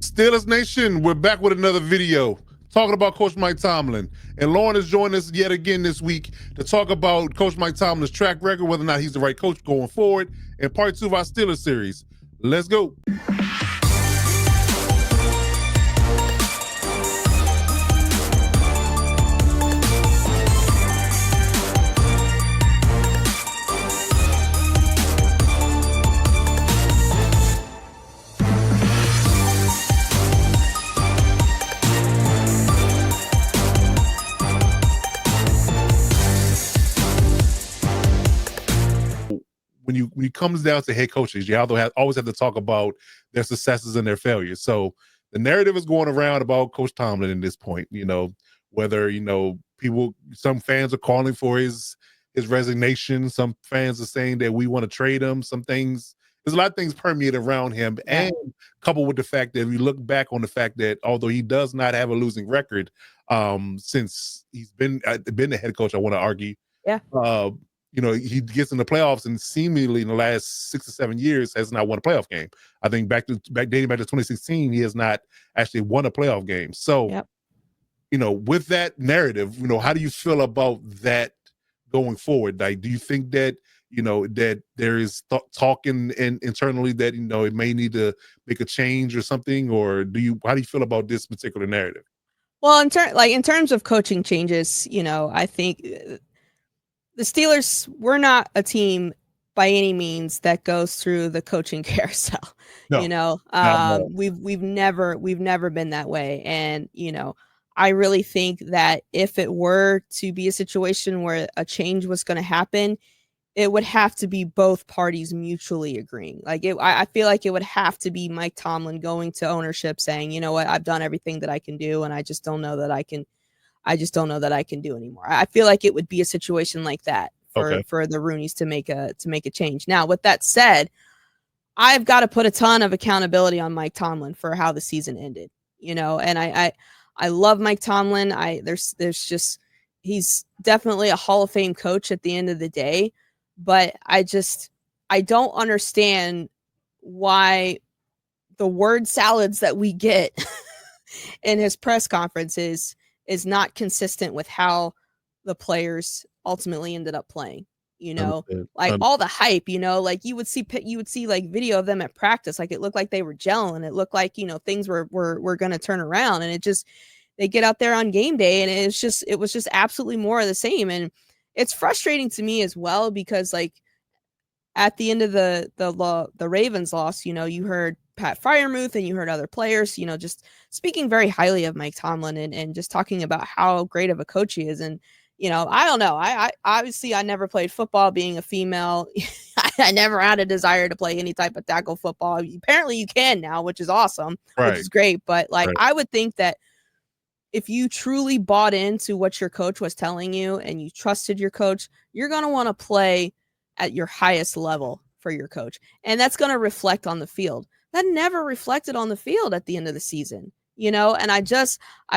Steelers Nation, we're back with another video talking about Coach Mike Tomlin. And Lauren has joined us yet again this week to talk about Coach Mike Tomlin's track record, whether or not he's the right coach going forward, and part 2 of our Steelers series. Let's go. When it comes down to head coaches, you always have to talk about their successes and their failures. So the narrative is going around about Coach Tomlin at this point, whether, some fans are calling for his resignation. Some fans are saying that we want to trade him. There's a lot of things permeate around him. Yeah. And coupled with the fact that we look back on the fact that although he does not have a losing record, since he's been the head coach, I want to argue. Yeah. He gets in the playoffs and seemingly in the last 6 or 7 years has not won a playoff game. I think dating back to 2016, he has not actually won a playoff game. So, with that narrative, how do you feel about that going forward? Like, do you think that, that there is talking internally that, it may need to make a change or something, or how do you feel about this particular narrative? Well, in terms of coaching changes, I think the Steelers, we're not a team by any means that goes through the coaching carousel. No, we've never been that way. And, I really think that if it were to be a situation where a change was going to happen, it would have to be both parties mutually agreeing. I feel like it would have to be Mike Tomlin going to ownership saying, you know what, I've done everything that I can do, and I just don't know that I can do anymore. I feel like it would be a situation like that for the Rooneys to make a change. Now, with that said, I've got to put a ton of accountability on Mike Tomlin for how the season ended, and I love Mike Tomlin. He's definitely a Hall of Fame coach at the end of the day, but I don't understand why the word salads that we get in his press conferences is not consistent with how the players ultimately ended up playing. All the hype, you would see like video of them at practice. Like, it looked like they were gelling. It looked like, things were going to turn around, and they get out there on game day, and it was just absolutely more of the same. And it's frustrating to me as well, because like at the end of the Ravens loss, you heard Pat Freiermuth and you heard other players, just speaking very highly of Mike Tomlin and just talking about how great of a coach he is. And, I don't know. I obviously I never played football being a female. I never had a desire to play any type of tackle football. Apparently you can now, which is awesome, which is great. But I would think that if you truly bought into what your coach was telling you and you trusted your coach, you're going to want to play at your highest level for your coach. And that's going to reflect on the field. That never reflected on the field at the end of the season, and I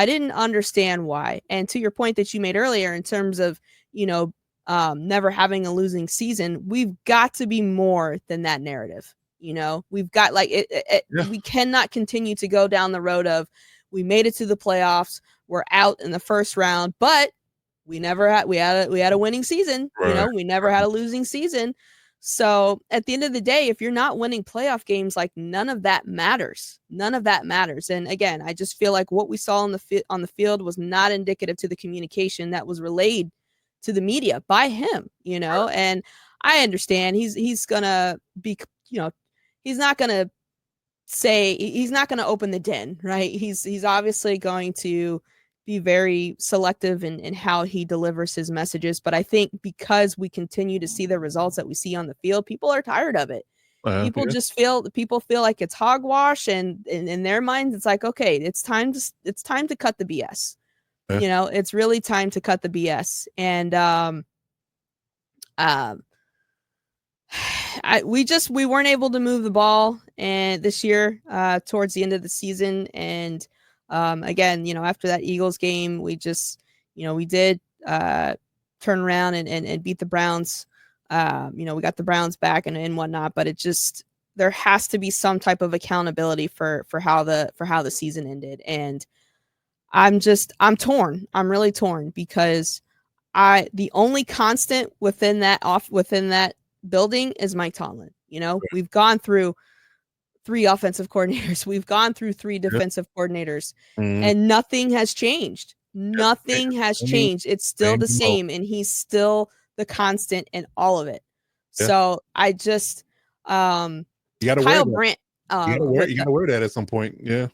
didn't understand why. And to your point that you made earlier in terms of, never having a losing season, we've got to be more than that narrative. We've got we cannot continue to go down the road of, we made it to the playoffs, we're out in the first round, but we had a winning season. Right. We never had a losing season. So at the end of the day, if you're not winning playoff games, like, none of that matters. And again, I just feel like what we saw on the field was not indicative to the communication that was relayed to the media by him, and I understand he's gonna be, he's not gonna open the den, right? He's obviously going to be very selective in how he delivers his messages. But I think because we continue to see the results that we see on the field, people are tired of it. People feel like it's hogwash, and in their minds, it's like, okay, it's time to cut the BS. It's really time to cut the BS. And we weren't able to move the ball and this year towards the end of the season. And again, after that Eagles game, we did turn around and beat the Browns. We got the Browns back and whatnot, but it just, there has to be some type of accountability for how the season ended. And I'm torn. I'm really torn because the only constant within that building is Mike Tomlin. You know, we've gone through 3 offensive coordinators. We've gone through 3 defensive coordinators, and nothing has changed. Nothing has changed. It's still the same, and he's still the constant in all of it. So I just you gotta Kyle Brandt. You gotta wear that at some point. Yeah.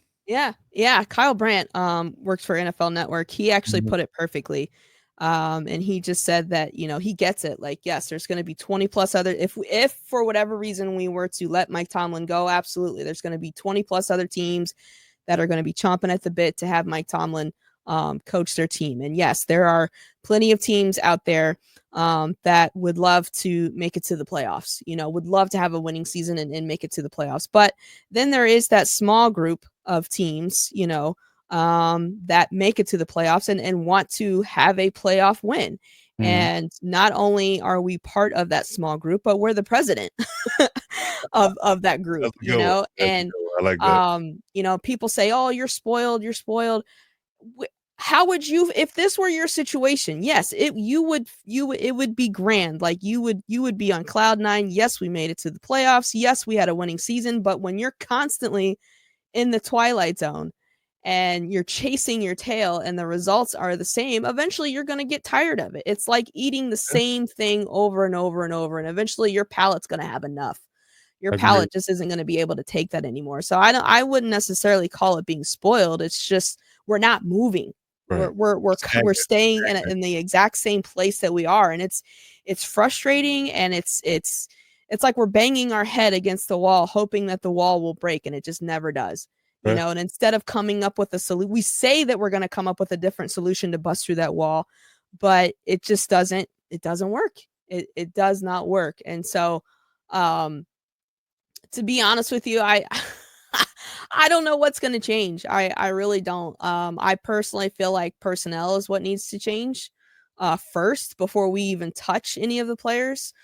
Kyle Brandt works for NFL Network. He actually put it perfectly. And he just said that, you know, he gets it. Like, yes, there's going to be 20 plus other, if for whatever reason we were to let Mike Tomlin go, absolutely. There's going to be 20 plus other teams that are going to be chomping at the bit to have Mike Tomlin coach their team. And yes, there are plenty of teams out there that would love to make it to the playoffs, you know, would love to have a winning season and make it to the playoffs. But then there is that small group of teams, you know, that make it to the playoffs and want to have a playoff win. And not only are we part of that small group, but we're the president of that group, you know. And I like that. you know, people say, "Oh, you're spoiled. How would you, if this were your situation? Yes, it would be grand. Like you would be on cloud 9. Yes, we made it to the playoffs. Yes, we had a winning season. But when you're constantly in the twilight zone and you're chasing your tail and the results are the same, eventually you're going to get tired of it. It's like eating the same thing over and over and over. And eventually your palate's going to have enough. Your palate just isn't going to be able to take that anymore. So I wouldn't necessarily call it being spoiled. It's just, we're not moving. Right. We're staying in the exact same place that we are. And it's frustrating. And it's like we're banging our head against the wall, hoping that the wall will break. And it just never does. You know, and instead of coming up with a solution, we say that we're going to come up with a different solution to bust through that wall, but it just doesn't work. It does not work. And so, to be honest with you, I don't know what's going to change. I really don't. I personally feel like personnel is what needs to change, first before we even touch any of the players.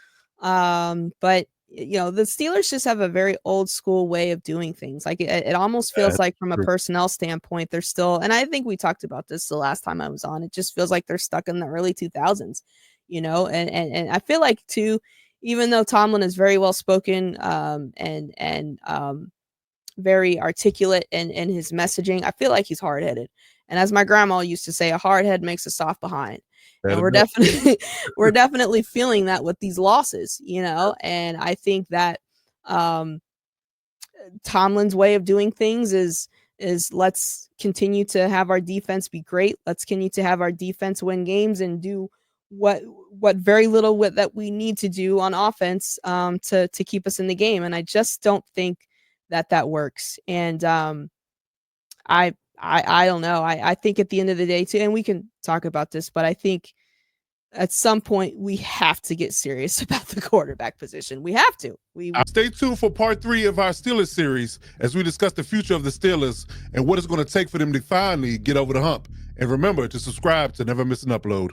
But you know, the Steelers just have a very old school way of doing things. Like it almost feels like from a personnel standpoint, they're still, and I think we talked about this the last time I was on, it just feels like they're stuck in the early 2000s, you know, and I feel like too, even though Tomlin is very well spoken, and very articulate in his messaging, I feel like he's hard-headed. And as my grandma used to say, a hard head makes a soft behind. And we're definitely feeling that with these losses, you know. And I think that Tomlin's way of doing things is let's continue to have our defense be great. Let's continue to have our defense win games and do what very little that we need to do on offense to keep us in the game. And I just don't think that works. And I don't know. I think at the end of the day too, and we can talk about this, but I think at some point we have to get serious about the quarterback position. We have to. Stay tuned for part 3 of our Steelers series as we discuss the future of the Steelers and what it's going to take for them to finally get over the hump. And remember to subscribe to never miss an upload.